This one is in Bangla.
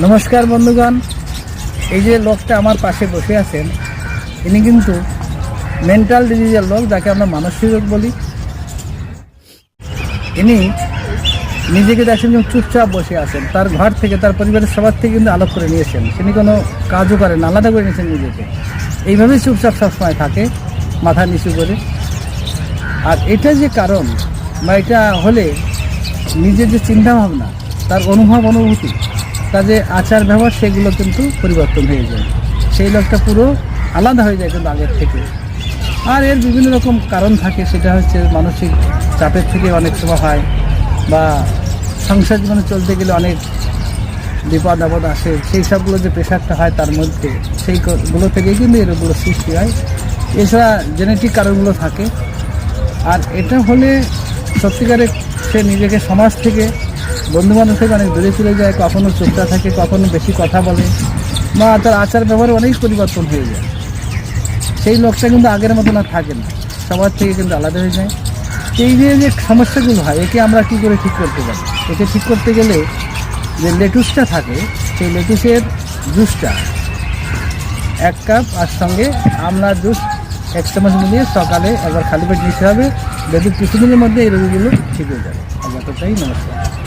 নমস্কার বন্ধুগণ, এই যে লোকটা আমার পাশে বসে আছেন ইনি কিন্তু মেন্টাল ডিজিজের লোক, যাকে আমরা মানসিক রোগ বলি। ইনি নিজেকে দেখেন যে চুপচাপ বসে আছেন, তার ঘর থেকে তার পরিবারের সবার থেকে কিন্তু আলাদা করে নিয়েছেন। তিনি কোনো কাজও করেন, আলাদা করে নিয়েছেন নিজেকে। এইভাবেই চুপচাপ সবসময় থাকে, মাথা নিচু করে। আর এটা যে কারণ বা এটা হলে নিজের যে চিন্তাভাবনা, তার অনুভূতি, তার যে আচার ব্যবহার, সেগুলো কিন্তু পরিবর্তন হয়ে যায়। সেই লোকটা পুরো আলাদা হয়ে যায় কিন্তু আগের থেকে। আর এর বিভিন্ন রকম কারণ থাকে, সেটা হচ্ছে মানসিক চাপের থেকে অনেক সময় হয়, বা সংসার জীবনে চলতে গেলে অনেক বিপদ আপদ আসে, সেই সবগুলো যে প্রেশারটা হয় তার মধ্যে, সেইগুলো থেকেই কিন্তু এরগুলো সৃষ্টি হয়। এছাড়া জেনেটিক কারণগুলো থাকে। আর এটা হলে সত্যিকারে সে নিজেকে সমাজ থেকে, বন্ধুবান্ধব থেকে অনেক দূরে চলে যায়, কখনো চুপচাপ থাকে, কখনো বেশি কথা বলে, বা তার আচার ব্যবহারে অনেক পরিবর্তন হয়ে যায়। সেই লোকটা কিন্তু আগের মতো না থাকে না, সবার থেকে কিন্তু আলাদা হয়ে যায়। এই যে সমস্যাগুলো হয়, একে আমরা কী করে ঠিক করতে পারি? একে ঠিক করতে গেলে যে লেটুসটা থাকে, সেই লেটুসের জুসটা 1 কাপ আর সঙ্গে আমলার জুস 1 চামচ মিলিয়ে সকালে একবার খালি পেট নিতে হবে। যদি কিছুদিনের মধ্যে এই রোগগুলো ঠিক হয়ে যাবে। আজ এতটাই, নমস্কার।